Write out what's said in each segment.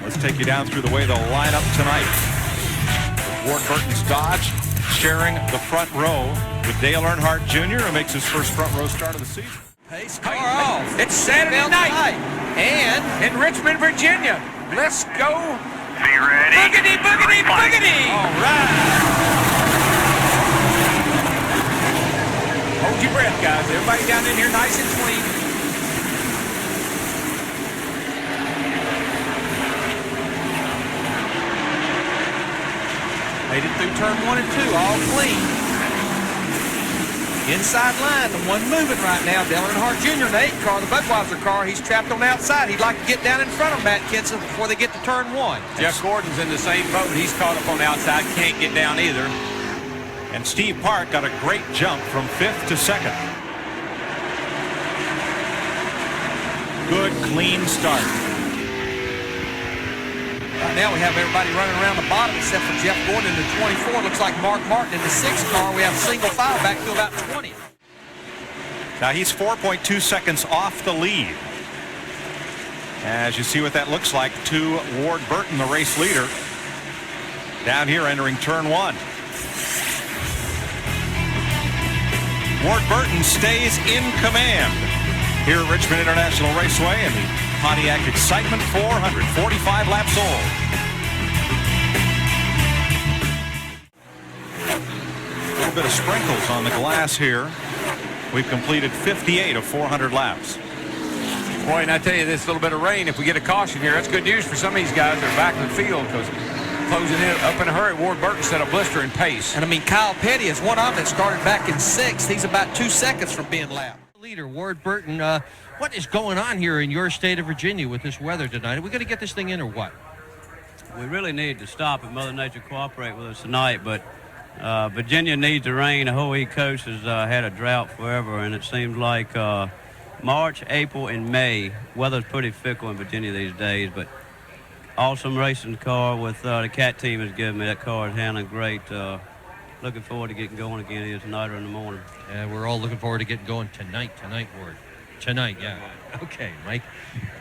Let's take you down through the way they'll line up tonight. Ward Burton's Dodge sharing the front row with Dale Earnhardt Jr., who makes his first front row start of the season. Pace car off. It's Saturday night. And In Richmond, Virginia. Let's go. Be ready. Boogity, boogity, boogity. all right. Hold your breath, guys. Everybody down in here nice and clean. Made it through turn 1 and 2, all clean. Inside line, the one moving right now, Dale Earnhardt Jr. in the 8 car, the Budweiser car. He's trapped on the outside. He'd like to get down in front of Matt Kenseth before they get to turn 1. Jeff Gordon's in the same boat. He's caught up on the outside, can't get down either. And Steve Park got a great jump from 5th to 2nd. Good, clean start. Right now we have everybody running around the bottom except for Jeff Gordon in the 24. Looks like Mark Martin in the 6 car. We have single file back to about 20. Now he's 4.2 seconds off the lead. As you see what that looks like to Ward Burton, the race leader, down here entering turn 1. Ward Burton stays in command here at Richmond International Raceway in the Pontiac Excitement 445 laps old. A little bit of sprinkles on the glass here. We've completed 58 of 400 laps. Boy, and I tell you, this little bit of rain, if we get a caution here, that's good news for some of these guys that are back in the field, because closing in up in a hurry, Ward Burton set a blistering pace. And I mean, Kyle Petty is one of them that started back in 6th. He's about 2 seconds from being lapped. Leader Ward Burton, what is going on here in your state of Virginia with this weather tonight? Are we going to get this thing in or what? We really need to stop it. Mother Nature cooperate with us tonight, but Virginia needs the rain. The whole East Coast has had a drought forever, and it seems like March, April, and May, weather's pretty fickle in Virginia these days, but awesome racing car with the Cat team has given me. That car is handling great. Looking forward to getting going again either tonight or in the morning. Yeah, we're all looking forward to getting going tonight, Ward. Tonight, yeah. Okay, Mike.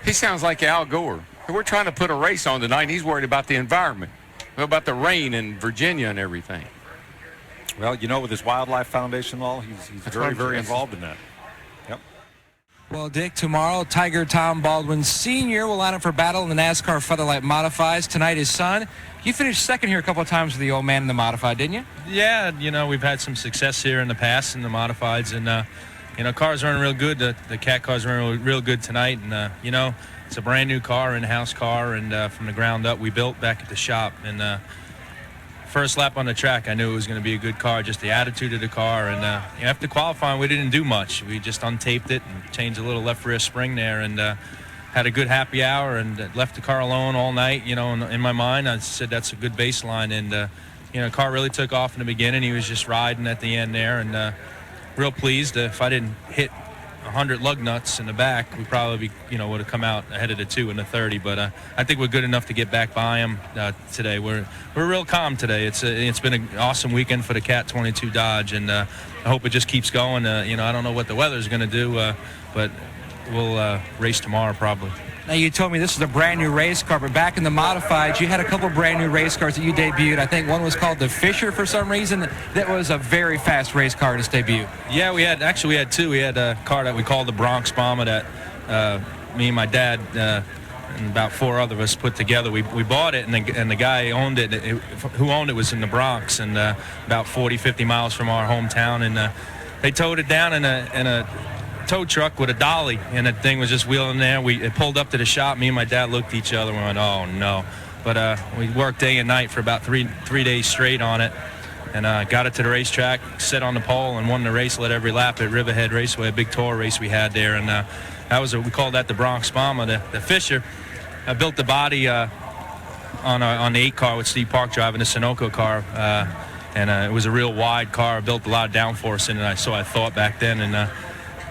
He sounds like Al Gore. We're trying to put a race on tonight, and he's worried about the environment, about the rain in Virginia and everything. Well, you know, with his Wildlife Foundation, all he's very involved in that. Yep. Well, Dick, tomorrow, Tiger Tom Baldwin Sr. will line up for battle in the NASCAR Featherlight Modifieds. Tonight, his son. You finished second here a couple of times with the old man in the Modified, didn't you? Yeah, you know, we've had some success here in the past in the Modifieds, and, you know, cars running real good. The Cat cars running real good tonight, and, you know, it's a brand new car, in-house car, and from the ground up we built back at the shop. And first lap on the track, I knew it was going to be a good car, just the attitude of the car. And after qualifying, we didn't do much. We just untaped it and changed a little left rear spring there, and had a good happy hour and left the car alone all night. You know, in my mind, I said that's a good baseline. And, you know, the car really took off in the beginning. He was just riding at the end there, and real pleased. If I didn't hit 100 lug nuts in the back, we probably, you know, would have come out ahead of the 2 in the 30. But I think we're good enough to get back by him today. We're real calm today. It's been an awesome weekend for the Cat 22 Dodge, and I hope it just keeps going. You know, I don't know what the weather's going to do, but we'll race tomorrow probably. Now, you told me this is a brand new race car, but back in the Modifieds, you had a couple brand new race cars that you debuted. I think one was called the Fisher for some reason. That was a very fast race car in its debut. Yeah, we had 2. We had a car that we called the Bronx Bomber that me and my dad and about 4 other of us put together. We bought it, and the guy owned it, who owned it was in the Bronx, and about 40-50 miles from our hometown, and they towed it down in a tow truck with a dolly, and the thing was just wheeling there. It pulled up to the shop. Me and my dad looked at each other and went, oh no. But we worked day and night for about three days straight on it, and got it to the racetrack, set on the pole, and won the race, led every lap at Riverhead Raceway, a big tour race we had there. And that was we called that the Bronx Bomber. The Fisher, I built the body on the 8 car with Steve Park driving the Sunoco car, and it was a real wide car. I built a lot of downforce in it, so I thought back then. And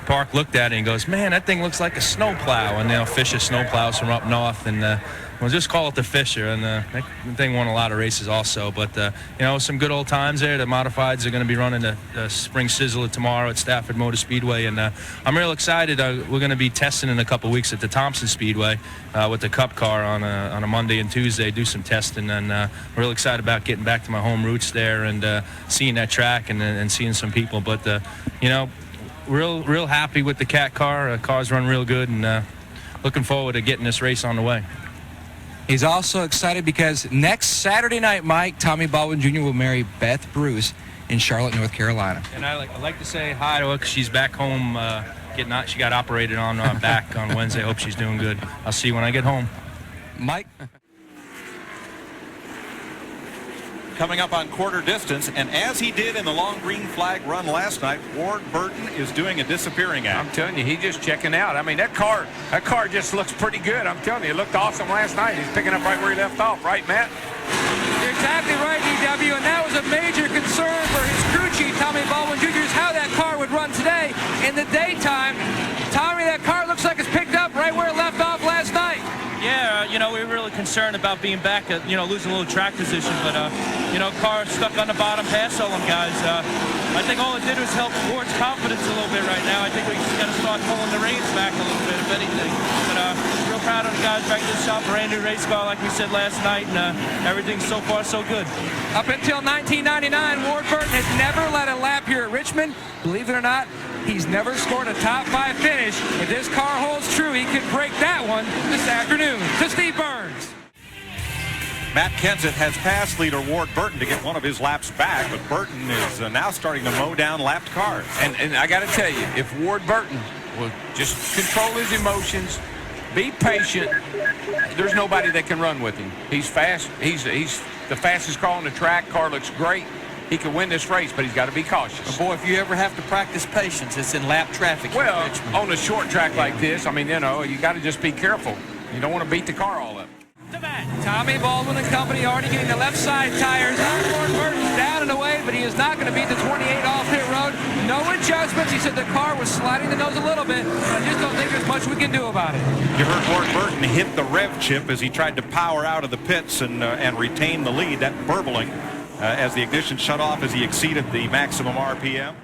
Park looked at it and goes, man, that thing looks like a snowplow. And Fisher snowplows from up north, and Well, just call it the Fisher, and that thing won a lot of races also. But, some good old times there. The modifieds are going to be running the Spring Sizzler tomorrow at Stafford Motor Speedway, and I'm real excited. We're going to be testing in a couple weeks at the Thompson Speedway with the Cup car on a Monday and Tuesday, do some testing, and I'm real excited about getting back to my home roots there and seeing that track and seeing some people. But, real happy with the Cat car. The car's run real good, and looking forward to getting this race on the way. He's also excited because next Saturday night, Mike, Tommy Baldwin Jr. will marry Beth Bruce in Charlotte, North Carolina. And I like to say hi to her because she's back home she got operated on back on Wednesday. Hope she's doing good. I'll see you when I get home. Mike? Coming up on quarter distance, and as he did in the long green flag run last night, Ward Burton is doing a disappearing act. I'm telling you, he's just checking out. I mean, that car just looks pretty good. I'm telling you, it looked awesome last night. He's picking up right where he left off, right, Matt? You're exactly right, DW, and that was a major concern for his crew chief, Tommy Baldwin Jr., is how that car would run today. In the daytime, Tommy, that car looks like it's picked up right where it left off last night. Yeah, we were really concerned about being back at, losing a little track position, but, car stuck on the bottom, pass all them guys. I think all it did was help Ward's confidence a little bit right now. I think we just got to start pulling the reins back a little bit, if anything. But real proud of the guys back in the shop, brand new race car, like we said last night, and everything's so far so good. Up until 1999, Ward Burton has never led a lap here at Richmond. Believe it or not, he's never scored a top 5 finish. If this car holds true, he could break that one this afternoon. To Steve Byrnes. Matt Kenseth has passed leader Ward Burton to get one of his laps back, but Burton is now starting to mow down lapped cars. And I got to tell you, if Ward Burton will just control his emotions, be patient, there's nobody that can run with him. He's fast. He's the fastest car on the track. Car looks great. He could win this race, but he's got to be cautious. Boy, if you ever have to practice patience, it's in lap traffic. Well, on a short track like this, I mean, you got to just be careful. You don't want to beat the car all up. Tommy Baldwin and company already getting the left side tires on. Ward Burton's down and away, but he is not going to beat the 28 off pit road. No adjustments. He said the car was sliding the nose a little bit. I just don't think there's much we can do about it. You heard Ward Burton hit the rev chip as he tried to power out of the pits and retain the lead. That burbling as the ignition shut off as he exceeded the maximum RPM.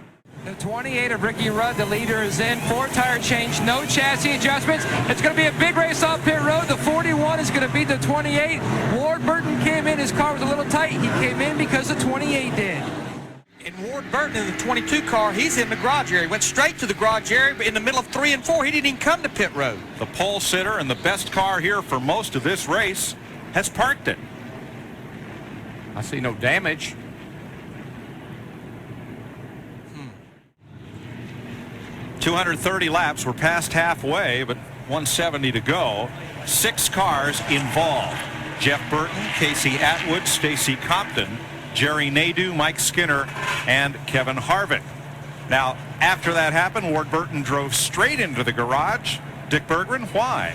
The 28 of Ricky Rudd, the leader, is in. 4-tire change, no chassis adjustments. It's going to be a big race off pit road. The 41 is going to beat the 28. Ward Burton came in. His car was a little tight. He came in because the 28 did. And Ward Burton in the 22 car, he's in the garage area. Went straight to the garage area, but in the middle of 3 and 4, he didn't even come to pit road. The pole sitter and the best car here for most of this race has parked it. I see no damage. 230 laps. We're past halfway, but 170 to go. 6 cars involved. Jeff Burton, Casey Atwood, Stacy Compton, Jerry Nadeau, Mike Skinner, and Kevin Harvick. Now, after that happened, Ward Burton drove straight into the garage. Dick Berggren, why?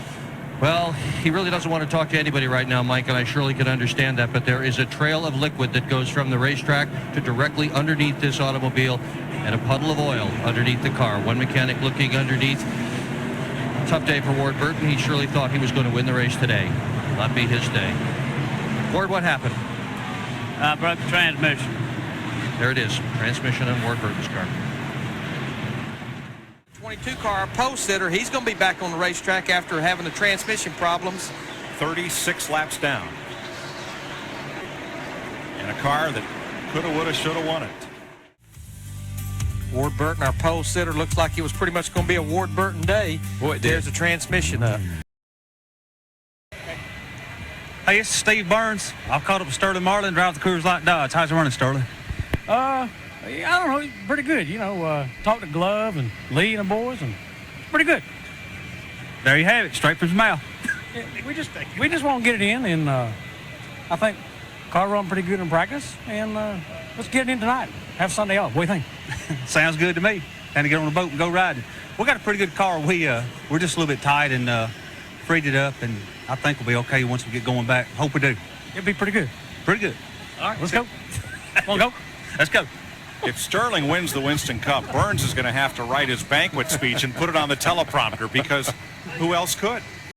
Well, he really doesn't want to talk to anybody right now, Mike, and I surely can understand that, but there is a trail of liquid that goes from the racetrack to directly underneath this automobile and a puddle of oil underneath the car. One mechanic looking underneath. Tough day for Ward Burton. He surely thought he was going to win the race today. Not be his day. Ward, what happened? I broke the transmission. There it is. Transmission on Ward Burton's car. 22 car, pole sitter, he's going to be back on the racetrack after having the transmission problems. 36 laps down. And a car that coulda, woulda, shoulda won it. Ward Burton, our pole sitter, looks like it was pretty much going to be a Ward Burton day. Boy, it did. There's the transmission up. Hey, it's Steve Byrnes. I caught up with Sterling Marlin, drive the Coors Light Dodge. How's it running, Sterling? I don't know, pretty good. Talked to Glove and Lee and the boys, and pretty good. There you have it, straight from his mouth. We just want to get it in, and I think car run pretty good in practice, and let's get it in tonight. Have Sunday off. What do you think? Sounds good to me. Time to get on the boat and go riding. We got a pretty good car. We're just a little bit tight and freed it up, and I think we'll be okay once we get going back. Hope we do. It'll be pretty good. Pretty good. All right, let's go. Want to go? Let's go. If Sterling wins the Winston Cup, Byrnes is going to have to write his banquet speech and put it on the teleprompter because who else could?